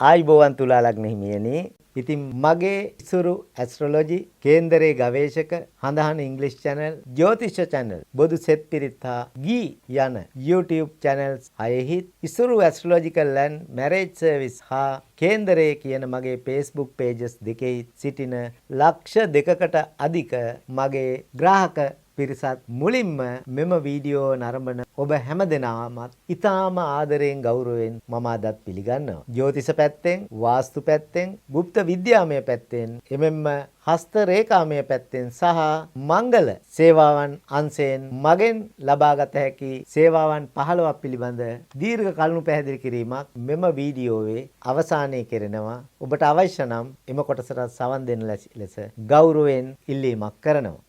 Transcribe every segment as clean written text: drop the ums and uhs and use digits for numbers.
ආයිබෝවන් තුලා ලග්න හිමියනි. ඉතින් මගේ ඉසුරු ඇස්ට්‍රොලොජි කේන්දරයේ ගවේෂක හඳහන ඉංග්‍රීසි channel ජ්‍යොතිෂ channel බොදු සෙත් පිරිතා ගී යන YouTube channels හයෙහි Isuru ඇස්ට්‍රොලොජිකල් and marriage service හා කේන්දරයේ කියන මගේ Facebook pages දෙකේ සිටින ලක්ෂ දෙකකට අධික මගේ ග්‍රාහක පිරිසත් මුලින්ම මෙම වීඩියෝ නරඹන ඔබ හැමදෙනාමත් ඉතාම ආදරයෙන් ගෞරවයෙන් මම අදත් පිළිගන්නවා. ජ්‍යොතිෂ පැත්තෙන්, වාස්තු පැත්තෙන්, গুপ্ত විද්‍යාමය පැත්තෙන්, එමෙන්න හස්ත රේඛාමය පැත්තෙන් සහ මංගල සේවාවන් අංශයෙන් මගෙන් ලබාගත හැකි සේවාවන් 15ක් පිළිබඳ දීර්ඝ කරුණු පැහැදිලි කිරීමක් මෙම වීඩියෝවේ අවසානයේ කෙරෙනවා. ඔබට අවශ්‍ය නම් එම කොටසට සවන් දෙන ලෙස ගෞරවයෙන් ඉල්ලීමක් කරනවා.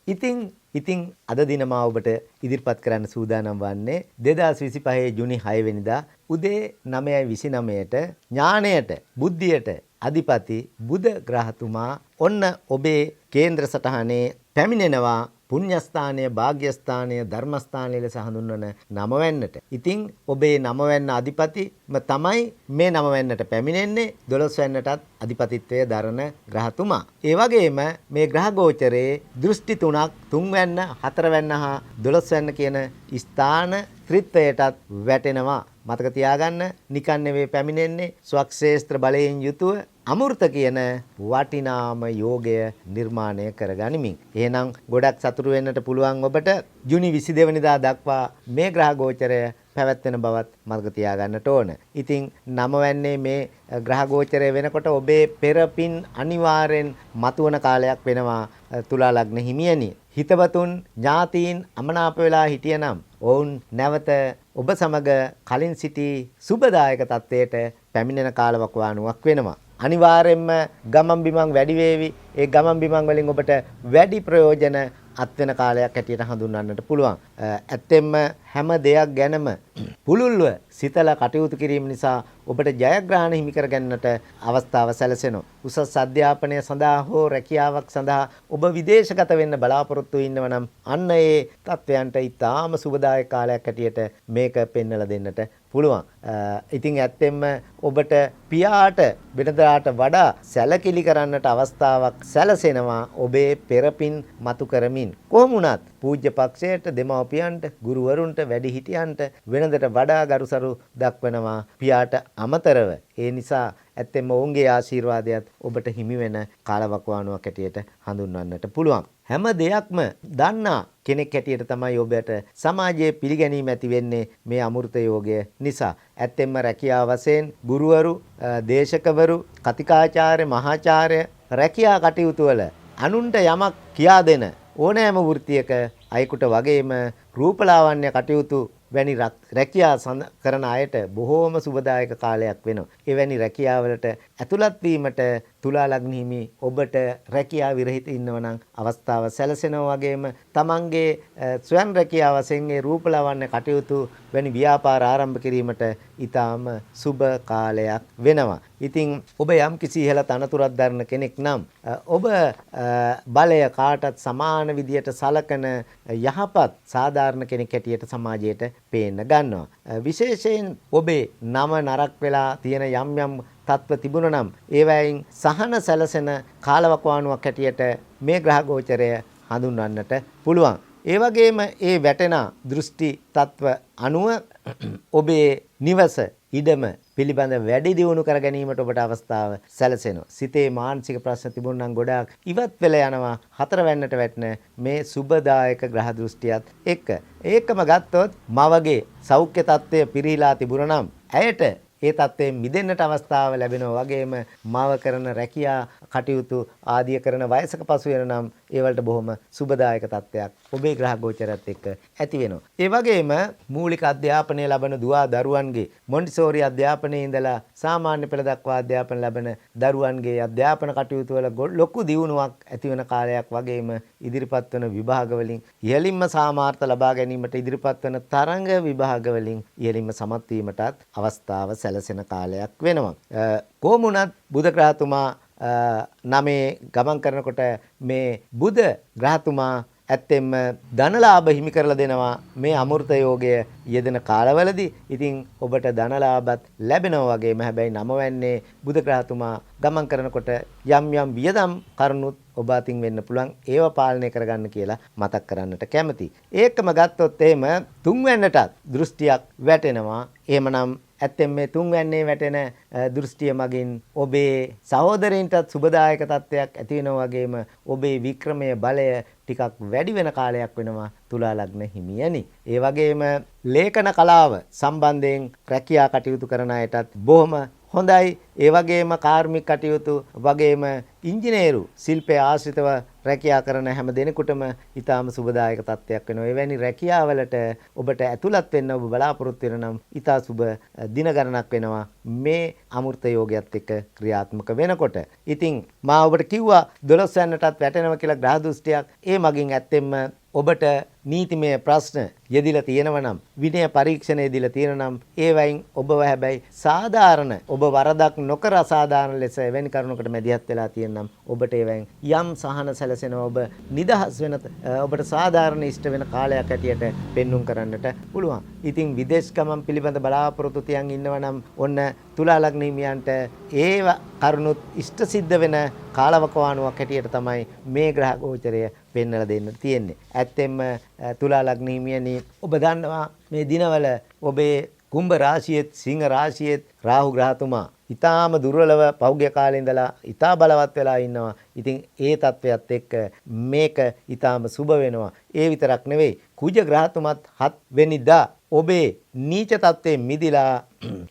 ඉතින් අද දින මා ඔබට ඉදිරිපත් කරන්න සූදානම් වන්නේ 2025 ජුනි 6 වෙනිදා උදේ 9:29ට ඥාණයට බුද්ධියට අධිපති බුධ ග්‍රහතුමා ඔන්න ඔබේ කේන්ද්‍ර සටහනේ පැමිණෙනවා. පුණ්‍යස්ථානය, භාග්‍යස්ථානය, ධර්මස්ථානය ලෙස හඳුන්වන නමවැන්නට. ඉතින් ඔබේ නමවැන්න අධිපතිම තමයි මේ නමවැන්නට පැමිණෙන්නේ. 12 වැන්නටත් අධිපතිත්වය දරන ග්‍රහතුමා. ඒ වගේම මේ ග්‍රහ ගෝචරයේ දෘෂ්ටි තුනක් 3 වැන්න, 4 වැන්න හා 12 වැන්න කියන ස්ථාන ත්‍රිත්වයටත් වැටෙනවා. මතක තියාගන්න, නිකන් නෙවෙයි පැමිණෙන්නේ ස්වක්ෂේත්‍ර බලයෙන් යුතුව අමෘත කියන වටිනාම යෝගය නිර්මාණය කරගනිමින්. එහෙනම් ගොඩක් සතුටු වෙන්නට පුළුවන් ඔබට ජුනි 22 වෙනිදා දක්වා මේ ග්‍රහ ගෝචරය පැවැත්වෙන බවත් මතක තියාගන්නට ඕන. ඉතින් 9 වැන්නේ මේ ග්‍රහ ගෝචරය වෙනකොට ඔබේ පෙරපින් අනිවාර්යෙන් මතුවන කාලයක් වෙනවා තුලා ලග්න හිමියනි. හිතවතුන් ඥාතීන් අමනාප වෙලා හිටියනම් ඔවුන් නැවත ඔබ සමග කලින් සිටි සුබදායක තත්වයට පැමිණෙන කාලවකවානුවක් වෙනවා. අනිවාර්යයෙන්ම ගමන් බිමන් වැඩි වේවි. ඒ ගමන් බිමන් වලින් ඔබට වැඩි ප්‍රයෝජන අත්වෙන කාලයක් හැටියට හඳුන්වන්නට පුළුවන්. ඇත්තෙන්ම හැම දෙයක් ගැනම පුළුල්ව සිතලා කටයුතු කිරීම නිසා ඔබට ජයග්‍රහණ හිමි කර ගන්නට අවස්ථාව සැලසෙනවා. උසස් අධ්‍යාපනය සඳහා හෝ රැකියාවක් සඳහා ඔබ විදේශගත වෙන්න බලාපොරොත්තු වෙන්නව නම් අන්න ඒ තත්වයන්ට ඉතාම සුබදායක කාලයක් හැටියට මේක පෙන්වලා දෙන්නට පුළුවන්. ඉතින් ඇත්තෙන්ම ඔබට පියාට වෙනදාට වඩා සැලකිලි කරන්නට අවස්ථාවක් සැලසෙනවා ඔබේ පෙරපින් මතු කරමින්. කොහොම වුණත් පූජ්‍ය පක්ෂයට, දෙමව්පියන්ට, ගුරුවරුන්ට, වැඩිහිටියන්ට වෙනදට වඩා ගරුසරු දක්වනවා පියාට අමතරව. ඒ නිසා ඇත්තෙන්ම ඔවුන්ගේ ආශිර්වාදයත් ඔබට හිමි වෙන කාලවකවානුවක් හැටියට හඳුන්වන්නට පුළුවන්. හැම දෙයක්ම දන්නා කෙනෙක් හැටියට තමයි ඔබට සමාජයේ පිළිගැනීම ඇති වෙන්නේ මේ අමෘත යෝගය නිසා. ඇත්තෙන්ම රැකියාව වශයෙන් ගුරුවරු, දේශකවරු, කතිකාචාර්ය, මහාචාර්ය රැකියා කටයුතු වල අනුන්ට යමක් කියා දෙන ඕනෑම වෘත්තියක අයෙකුට වගේම රූපලාවන්‍ය කටයුතු වැනි රැකියා කරන අයට බොහෝම සුබදායක කාලයක් වෙනවා. එවැනි රැකියාවලට ඇතුළත් වීමට තුලා ලග්න හිමි ඔබට රැකියා විරහිත ඉන්නව නම් අවස්ථාව සැලසෙනවා. වගේම තමන්ගේ ස්වයං රැකියාව වශයෙන් ඒ රූපලාවන්‍ය කටයුතු වැනි ව්‍යාපාර ආරම්භ කිරීමට ඊටාම සුබ කාලයක් වෙනවා. ඉතින් ඔබ යම් කිසි ඉහළ තනතුරක් දරන කෙනෙක් නම් ඔබ බලය කාටත් සමාන විදියට සලකන යහපත් සාධාරණ කෙනෙක් හැටියට සමාජයට පේන්න ගන්නවා. විශේෂයෙන් ඔබේ නම නරක් වෙලා තියෙන යම් තත්ත්ව තිබුණා නම් ඒවයින් සහන සැලසෙන කාලවකවානුවක් හැටියට මේ ග්‍රහ ගෝචරය හඳුන්වන්නට පුළුවන්. ඒ වගේම ඒ වැටෙන දෘෂ්ටි තත්ත්ව අනුව ඔබේ නිවස ඉඩම පිළිබඳ වැඩි දියුණු කර ගැනීමට ඔබට අවස්ථාව සැලසෙනවා. සිතේ මානසික ප්‍රශ්න තිබුණා නම් ගොඩාක් ඉවත් වෙලා යනවා 4 වැන්නට වැටෙන මේ සුබදායක ග්‍රහ දෘෂ්ටියත් එක්ක. ඒකම ගත්තොත් මවගේ සෞඛ්‍ය තත්ත්වය පිරීලා තිබුණා නම් ඇයට ඒ තත්ත්වයෙන් මිදෙන්නට අවස්ථාව ලැබෙනවා. වගේම මව කරන රැකියා කටයුතු ආදිය කරන වයසක පසු වෙන නම් ඒ වලට බොහොම සුබදායක තත්ත්වයක් ඔබේ ග්‍රහ ගෝචරයත් එක්ක ඇති වෙනවා. ඒ වගේම මූලික අධ්‍යාපනය ලබන දුවා දරුවන්ගේ මොන්ටිසෝරි අධ්‍යාපනයේ ඉඳලා සාමාන්‍ය පෙළ දක්වා අධ්‍යාපන ලබන දරුවන්ගේ අධ්‍යාපන කටයුතු වල ලොකු දියුණුවක් ඇති වෙන කාලයක්. වගේම ඉදිරිපත් වන විභාග වලින් ඉහළින්ම සාමාර්ථ ලබා ගැනීමට ඉදිරිපත් වන තරඟ විභාග වලින් ඉහළින්ම සමත් වීමටත් අවස්ථාව සැලසෙන කාලයක් වෙනවා. කොහොම වුණත් බුධ ග්‍රහතුමා නමේ ගමන් කරනකොට මේ බුධ ග්‍රහතුමා ඇත්තෙන්ම ධනලාභ හිමි කරලා දෙනවා මේ අමෘත යෝගය යෙදෙන කාලවලදී. ඉතින් ඔබට ධනලාභත් ලැබෙනවා වගේම හැබැයි නම වෙන්නේ බුධ ග්‍රහතුමා ගමන් කරනකොට යම් වියදම් කරුණුත් ඔබ අතින් වෙන්න පුළුවන්. ඒව පාලනය කරගන්න කියලා මතක් කරන්නට කැමතියි. ඒකම ගත්තොත් එහෙම තුන්වැන්නටත් දෘෂ්ටියක් වැටෙනවා. එහෙමනම් ඇත්තෙන් මේ තුන්වැන්නේ වැටෙන දෘෂ්ටිය මගින් ඔබේ සහෝදරයින්ටත් සුබදායක තත්ත්වයක් ඇති වෙනවා වගේම ඔබේ වික්‍රමයේ බලය ටිකක් වැඩි වෙන කාලයක් වෙනවා තුලා ලග්න හිමියනි. ඒ වගේම ලේඛන කලාව සම්බන්ධයෙන් රැකියා කටයුතු කරන අයටත් බොහොම හොඳයි. ඒ වගේම කාර්මික කටයුතු වගේම ඉංජිනේරු ශිල්පයේ ආශ්‍රිතව රැකියා කරන හැම දෙනෙකුටම ඊටාම සුබදායක තත්ත්වයක් වෙනවා. එවැනි රැකියාවලට ඔබට ඇතුළත් වෙන්න ඔබ බලාපොරොත්තු වෙන නම් ඊටා සුබ දින ගණනක් වෙනවා මේ අමෘත යෝගයත් එක්ක ක්‍රියාත්මක වෙනකොට. ඉතින් මා ඔබට කිව්වා 12 වෙනිටත් වැටෙනවා කියලා ග්‍රහ දෘෂ්ටියක්. ඒ මගින් ඇත්තෙන්ම ඔබට නීතිමය ප්‍රශ්න යෙදිලා තියෙනවා නම් විනය පරීක්ෂණ යෙදිලා තියෙනවා නම් ඒවයින් ඔබව හැබැයි සාධාරණ ඔබ වරදක් නොකර අසාධාරණ ලෙස එවැනි කරුණකට මැදිහත් වෙලා තියෙනම් ඔබට ඒවයින් යම් සහන සැලසෙනවා. ඔබ නිදහස් වෙන ඔබට සාධාරණ ඉෂ්ට වෙන කාලයක් හැටියට පෙන්눔 කරන්නට පුළුවන්. ඉතින් විදේශ ගමන් පිළිබඳ බලාපොරොත්තු තියන් ඉන්නවා නම් ඔන්න තුලා ලග්න හිමියන්ට ඒව කරුණුත් ඉෂ්ට සිද්ධ වෙන කාලවකවානුවක් හැටියට තමයි මේ ග්‍රහ ගෝචරය පෙන්වලා දෙන්න තියෙන්නේ. ඇත්තෙන්ම තුලා ලග්න හිමියනි ඔබ දන්නවා මේ දිනවල ඔබේ කුම්භ රාශියෙත් සිංහ රාශියෙත් රාහු ග්‍රහතුමා ඊටාම දුර්වලව පෞද්ගලික කාලේ ඉඳලා ඊටා බලවත් වෙලා ඉන්නවා. ඉතින් ඒ තත්වයක් එක්ක මේක ඊටාම සුබ වෙනවා. ඒ විතරක් නෙවෙයි කුජ ග්‍රහතුමත් 7 වෙනිදා ඔබේ නීච තත්ත්වයෙන් මිදිලා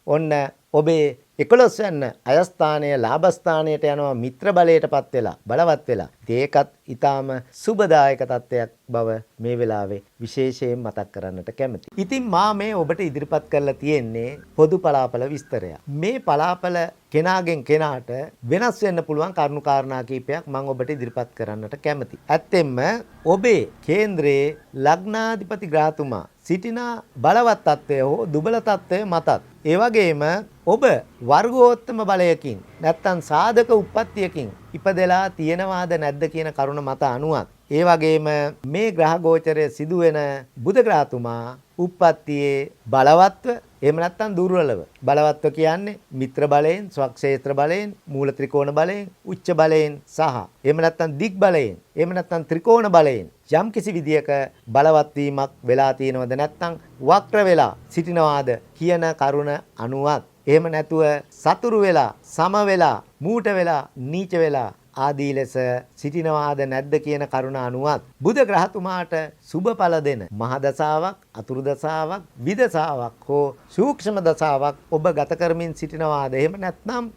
ඔන්න ඔබේ 11 වෙනි අයස්ථානයේ ලාභස්ථානයට යනවා මිත්‍ර බලයටපත් වෙලා බලවත් වෙලා. ඒකත් ඊටාම සුබදායක තත්ත්වයක් බව මේ වෙලාවේ විශේෂයෙන් මතක් කරන්නට කැමතියි. ඉතින් මා මේ ඔබට ඉදිරිපත් කරලා තියෙන්නේ පොදු පලාපල විස්තරයක්. මේ පලාපල කෙනාගෙන් කෙනාට වෙනස් වෙන්න පුළුවන් කරුණු කාරණා කීපයක් මම ඔබට ඉදිරිපත් කරන්නට කැමතියි. ඇත්තෙන්ම ඔබේ කේන්ද්‍රයේ ලග්නාධිපති ග්‍රහතුමා සිටින බලවත් තත්ත්වය හෝ දුබල තත්ත්වය මතත් ඒ වගේම ඔබ වර්ගෝත්තම බලයකින් නැත්තම් සාධක උප්පත්තියකින් ඉපදලා තියෙනවාද නැද්ද කියන කරුණ මත අනුවත් ඒ වගේම මේ ග්‍රහ ගෝචරය සිදුවෙන බුධ ග්‍රහතුමා උප්පත්තියේ බලවත්ව එහෙම නැත්නම් දුර්වලව බලවත්ව කියන්නේ මිත්‍ර බලයෙන් ස්වක්ෂේත්‍ර බලයෙන් මූල ත්‍රිකෝණ බලයෙන් උච්ච බලයෙන් සහ එහෙම නැත්නම් දිග් බලයෙන් එහෙම නැත්නම් ත්‍රිකෝණ බලයෙන් යම් කිසි විදියක බලවත් වීමක් වෙලා තියෙනවද නැත්නම් වක්‍ර වෙලා සිටිනවාද කියන කරුණ අනුවත් එහෙම නැතුව සතුරු වෙලා සම වෙලා මූට වෙලා නීච වෙලා ආදී ලෙස සිටිනවාද නැද්ද කියන කරුණ අනුවත් බුධ ග්‍රහතුමාට සුබඵල දෙන මහ දසාවක් අතුරු දසාවක් විදසාවක් හෝ සූක්ෂම දසාවක් ඔබ ගත කරමින් සිටිනවාද එහෙම නැත්නම්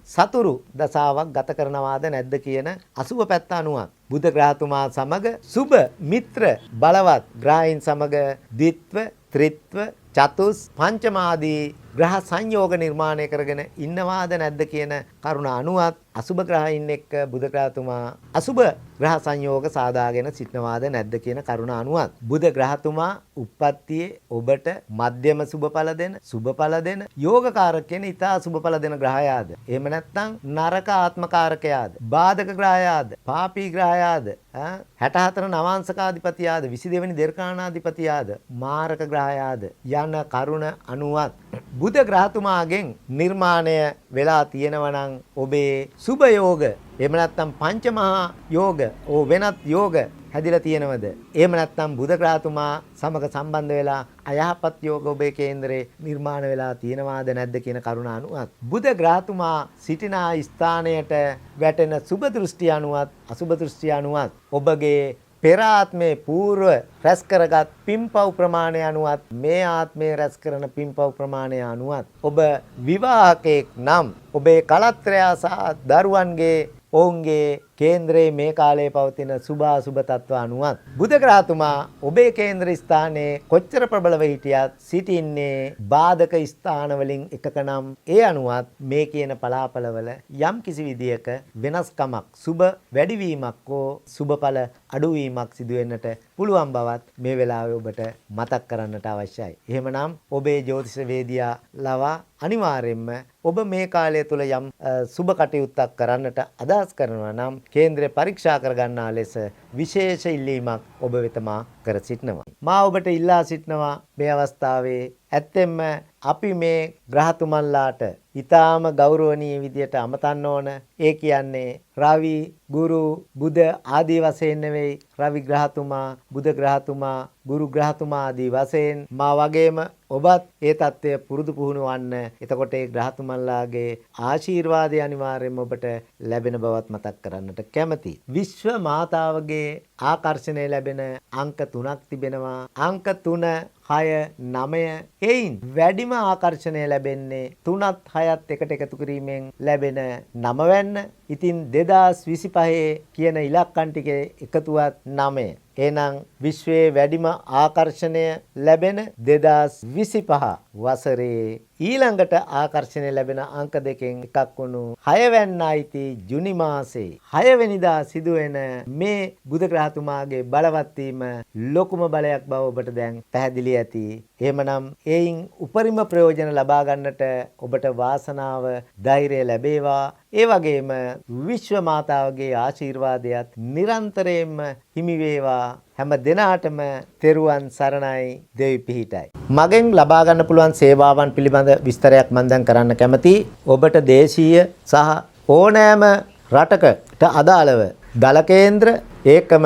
සතුරු දසාවක් ගත කරනවාද නැද්ද කියන අසුබ පැත්ත අනුවත් බුධ ග්‍රහතුමා සමග සුබ මිත්‍ර බලවත් ග්‍රහයන් සමග ද්විත්ව ත්‍රිත්ව චතුස් පංචමාදී ග්‍රහ සංයෝග නිර්මාණය කරගෙන ඉන්නවාද නැද්ද කියන කරුණ අනුවත් අසුබ ග්‍රහයින් එක්ක බුධ ග්‍රහතුමා අසුබ ග්‍රහ සංයෝග සාදාගෙන සිටිනවාද නැද්ද කියන කරුණ අනුවත් බුධ ග්‍රහතුමා උප්පත්තියේ ඔබට මධ්‍යම සුබඵල දෙන සුබඵල දෙන යෝගකාරක කියන ඊතා සුබඵල දෙන ග්‍රහයාද එහෙම නැත්නම් නරක ආත්මකාරකයාද බාධක ග්‍රහයාද පාපී ග්‍රහයාද 64 නවාංශකාධිපතියාද 22 වෙනි දෙර්කාණාධිපතියාද මාරක ග්‍රහයාද යන කරුණ අනුවත් බුධ ග්‍රහතුමාගෙන් නිර්මාණය වෙලා තියෙනවා නම් ඔබේ සුබ යෝග එහෙම නැත්නම් පංචමහා යෝග ඕ වෙනත් යෝග හැදිලා තියෙනවද? එහෙම නැත්නම් බුධ ග්‍රහතුමා සමග සම්බන්ධ වෙලා අයහපත් යෝග ඔබේ කේන්දරේ නිර්මාණය වෙලා තියෙනවාද නැද්ද කියන කරුණ අනුවත් බුධ ග්‍රහතුමා සිටින ස්ථානයට වැටෙන සුබ දෘෂ්ටි අනුවත් අසුබ දෘෂ්ටි අනුවත් ඔබගේ පෙර ආත්මේ పూర్ව රැස් කරගත් පින්පව් ප්‍රමාණය අනුවත් මේ ආත්මේ රැස් කරන පින්පව් ප්‍රමාණය අනුවත් ඔබ විවාහකෙක් නම් ඔබේ කලත්‍රය සහ දරුවන්ගේ ඔවුන්ගේ කේන්ද්‍රයේ මේ කාලයේ පවතින සුභාසුභ තත්ත්ව අනුවත් බුධ ග්‍රහතුමා ඔබේ කේන්ද්‍ර ස්ථානයේ කොච්චර ප්‍රබලව හිටියත් සිටින්නේ බාධක ස්ථාන වලින් එකක නම් ඒ අනුවත් මේ කියන පලාපලවල යම් කිසි විදියක වෙනස්කමක් සුභ වැඩිවීමක් හෝ සුභඵල අඩුවීමක් සිදු වෙන්නට පුළුවන් බවත් මේ වෙලාවේ ඔබට මතක් කරන්නට අවශ්‍යයි. එහෙමනම් ඔබේ ජ්‍යොතිෂ වේදියා ලවා අනිවාර්යයෙන්ම ඔබ මේ කාලය තුල යම් සුභ කටයුත්තක් කරන්නට අදහස් කරනවා නම් කේන්ද්‍රය පරීක්ෂා කර ගන්නා ලෙස විශේෂ ඉල්ලීමක් ඔබ වෙත මා කර සිටිනවා. මා ඔබට ඉල්ලා සිටිනවා මේ අවස්ථාවේ ඇත්තෙන්ම අපි මේ ග්‍රහතුමන්ලාට ඊටාම ගෞරවනීය විදියට අමතන්න ඕන. ඒ කියන්නේ රවි, ගුරු, බුධ ආදී වශයෙන් නෙවෙයි. රවි ග්‍රහතුමා, බුධ ග්‍රහතුමා, ගුරු ග්‍රහතුමා ආදී වශයෙන් මා වගේම ඔබත් ඒ தත්ත්වය පුරුදු පුහුණු වන්න. එතකොට ඒ ග්‍රහතුමන්ලාගේ ආශිර්වාදය අනිවාර්යයෙන්ම ඔබට ලැබෙන බවත් මතක් කරන්නට කැමතියි. විශ්ව මාතාවගේ ආකර්ෂණය ලැබෙන අංක 3ක් තිබෙනවා. අංක 3 6 9 එයින් වැඩිම ආකර්ෂණය ලැබෙන්නේ 3ත් 6ත් එකට එකතු කිරීමෙන් ලැබෙන 9 වෙන්න. ඉතින් 2025 කියන ඉලක්කම් ටිකේ එකතුවත් 9. එහෙනම් විශ්වයේ වැඩිම ආකර්ෂණය ලැබෙන 2025 වසරේ ඊළඟට ආකර්ෂණය ලැබෙන අංක දෙකෙන් එකක් වුණු 6 වෙනිදා අයිති ජුනි මාසේ 6 වෙනිදා සිදුවෙන මේ බුධ ග්‍රහතුමාගේ බලවත් වීම ලොකුම බලයක් බව ඔබට දැන් පැහැදිලි ඇති. එහෙමනම් එයින් උපරිම ප්‍රයෝජන ලබා ගන්නට ඔබට වාසනාව ධෛර්යය ලැබේවා. ඒ වගේම විශ්ව මාතාවගේ ආශිර්වාදයත් නිරන්තරයෙන්ම හිමි වේවා. හැම දිනාටම තෙරුවන් සරණයි, දෙවි පිහිටයි. මගෙන් ලබා ගන්න පුළුවන් සේවාවන් පිළිබඳ විස්තරයක් මම දැන් කරන්න කැමතියි. ඔබට දේශීය සහ ඕනෑම රටකට අදාළව දල කේන්ද්‍ර ඒකම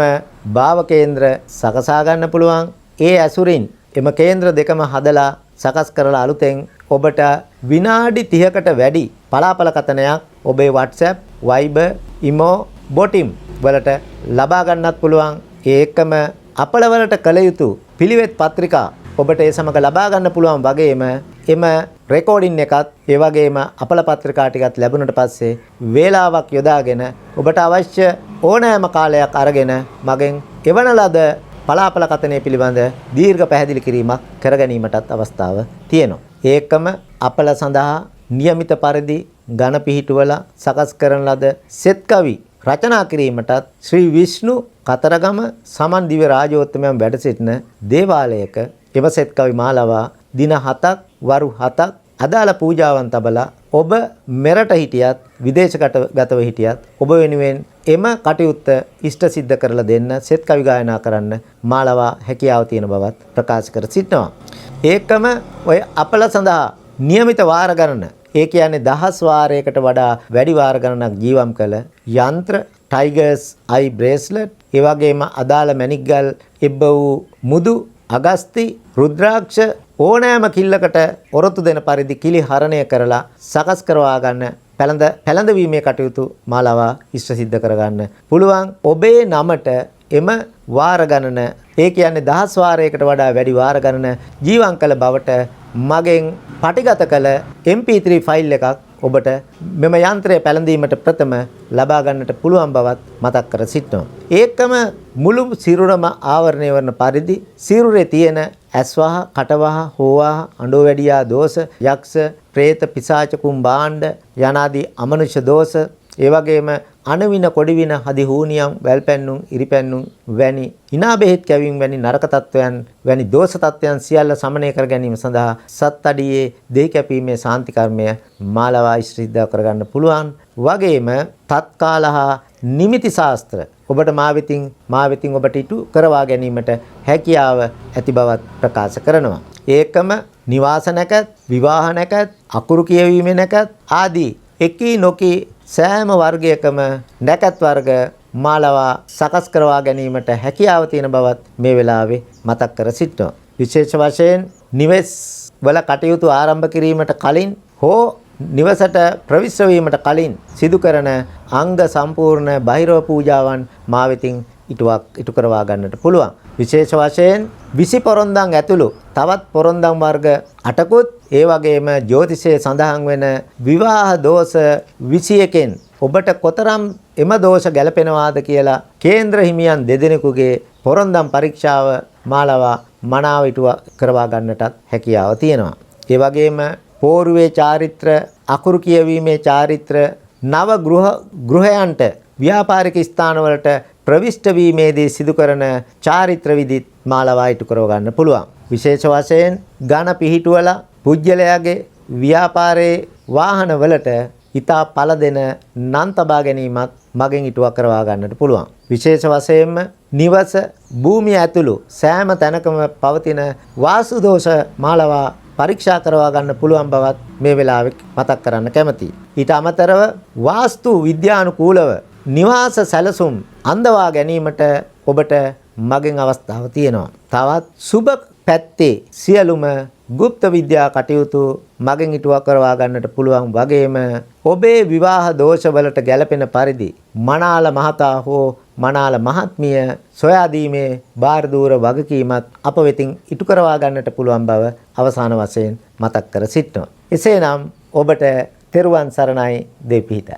භාව කේන්ද්‍ර සකසා ගන්න පුළුවන්. ඒ ඇසුරින් එම කේන්ද්‍ර දෙකම හදලා සකස් කරලා අලුතෙන් ඔබට විනාඩි 30කට වැඩි පලාපල කතනයක් ඔබේ WhatsApp, Viber, Imo, Botim වලට ලබා ගන්නත් පුළුවන්. ඒකම අපල වලට කළ යුතු පිළිවෙත් පත්‍රිකා ඔබට ඒ සමග ලබා ගන්න පුළුවන් වගේම එම රෙකෝඩින් එකත් ඒ වගේම අපල පත්‍රිකා ටිකත් ලැබුණට පස්සේ වේලාවක් යොදාගෙන ඔබට අවශ්‍ය ඕනෑම කාලයක් අරගෙන මගෙන් එවන ලද පලාපල කතනය පිළිබඳ දීර්ඝ පැහැදිලි කිරීමක් කර ගැනීමටත් අවස්ථාව තියෙනවා. ඒකම අපල සඳහා નિયમિત පරිදි ඝන පිහිටුවල සකස් කරන ලද සෙත් කවි රචනා කිරීමටත් ශ්‍රී විෂ්ණු කතරගම සමන් දිව්‍ය රාජෝත්තමයන් වැඩ සිටින දේවාලයක එම සෙත් කවි මාලාව දින 7ක් වරු 7ක් අදාළ පූජාවන් තබලා ඔබ මෙරට හිටියත් විදේශගතව හිටියත් ඔබ වෙනුවෙන් එම කටයුත්ත ඉෂ්ට සිද්ධ කරලා දෙන්න සෙත් කවි ගායනා කරන්න මාලාව හැකියාව තියෙන බවත් ප්‍රකාශ කර සිටිනවා. ඒකම ඔය අපල සඳහා નિયમિત වාර ගණන ඒ කියන්නේ 10 වාරයකට වඩා වැඩි වාර ගණනක් ජීවම් කළ යන්ත්‍ර ටයිගර්ස් අයි බ්‍රේස්ලට් ඒ වගේම අදාළ මැණික්ගල් එබ්බ වූ මුදු අගස්ති රුද්‍රාක්ෂ ඕනෑම කිල්ලකට ඔරොත්තු දෙන පරිදි කිලි හරණය කරලා සකස් කරවා ගන්න පැළඳවීමේ කටයුතු මාලාව ඉෂ්ට සිද්ධ කරගන්න පුළුවන්. ඔබේ නමට එම වාර ගණන ඒ කියන්නේ 10 වාරයකට වඩා වැඩි වාර ගණන ජීවම් කළ බවට මගෙන් පටිගත කළ MP3 ෆයිල් එකක් ඔබට මෙම යන්ත්‍රය පැළඳීමට ප්‍රථම ලබා ගන්නට පුළුවන් බවත් මතක් කර සිටිනවා. ඒකම මුළු සිරුරම ආවරණය වන පරිදි සිරුරේ තියෙන ඇස්වහ, කටවහ, හෝවහ, අඬෝවැඩියා දෝෂ, යක්ෂ, പ്രേත, පිසාච කුම්භාණ්ඩ යනාදී අමනුෂ්‍ය දෝෂ, ඒ වගේම අනවින කොඩිවින හදි හූනියම් වැල්පැන්නුම් ඉරිපැන්නුම් වැනි හිනා බෙහෙත් කැවීම වැනි නරක තත්වයන් වැනි දෝෂ තත්වයන් සියල්ල සමනය කර ගැනීම සඳහා සත් අඩියේ දෙහි කැපීමේ සාන්ති කර්මය මාලාව ඉෂ්ට කරගන්න පුළුවන්. වගේම තත්කාලහ නිමිති ශාස්ත්‍ර ඔබට මා වෙතින් ඔබට ඉටු කරවා ගැනීමට හැකියාව ඇති බවත් ප්‍රකාශ කරනවා. ඒකම නිවාස නැකත්, විවාහ නැකත්, අකුරු කියවීමේ නැකත් ආදී එකී නොකී සෑම වර්ගයකම නැකත් වර්ග මාලාව සකස් කරවා ගැනීමට හැකියාව තියෙන බවත් මේ වෙලාවේ මතක් කර සිටිනවා. විශේෂ වශයෙන් නිවෙස් වල කටයුතු ආරම්භ කිරීමට කලින් හෝ නිවසට ප්‍රවිෂ්ඨ වීමට කලින් සිදු කරන අංග සම්පූර්ණ බහිරව පූජාවන් මා වෙතින් ඉටු කරවා ගන්නට පුළුවන්. විශේෂ වශයෙන් 20 පොරොන්දම් ඇතුළු තවත් පොරොන්දම් වර්ග 8කුත් ඒ වගේම ජ්‍යොතිෂයේ සඳහන් වෙන විවාහ දෝෂ 21කින් ඔබට කොතරම් එම දෝෂ ගැලපෙනවාද කියලා කේන්ද්‍ර හිමියන් දෙදෙනෙකුගේ පොරොන්දම් පරීක්ෂාව මාලාව මනාව ඉටු කරවා ගන්නටත් හැකියාව තියෙනවා. ඒ වගේම පෝරුවේ චාරිත්‍ර, අකුරු කියවීමේ චාරිත්‍ර, නව ගෘහයන්ට ව්‍යාපාරික ස්ථානවලට ප්‍රවිෂ්ඨ වීමේදී සිදු කරන චාරිත්‍ර විදිත් මාලාව ඉටු කරව ගන්න පුළුවන්. විශේෂ වශයෙන් ඝන පිහිටුවල පුජ්‍යලයාගේ ව්‍යාපාරයේ වාහනවලට ඊතා පළ දෙන නම් තබා ගැනීමත් මගෙන් ඉටුවක් කරවා ගන්නට පුළුවන්. විශේෂ වශයෙන්ම නිවස භූමිය ඇතුළු සෑම තැනකම පවතින වාස්තු දෝෂ මාලවා පරීක්ෂා කරවා ගන්න පුළුවන් බවත් මේ වෙලාවේ මතක් කරන්න කැමතියි. ඊට අමතරව වාස්තු විද්‍යානුකූලව නිවාස සැලසුම් අඳවා ගැනීමට ඔබට මගෙන් අවස්ථාව තියෙනවා. තවත් සුබ පැත්තේ සියලුම গুপ্ত විද්‍යා කටයුතු මගෙන් ඉටුවක් කරවා ගන්නට පුළුවන් වගේම ඔබේ විවාහ දෝෂවලට ගැළපෙන පරිදි මනාල මහතා හෝ මනාල මහත්මිය සොයා දීමේ බාහිර දූර වගකීමත් අප වෙතින් ඉටු කරවා ගන්නට පුළුවන් බව අවසාන වශයෙන් මතක් කර සිටිනවා. එසේනම් ඔබට තෙරුවන් සරණයි දෙපිහිටයි.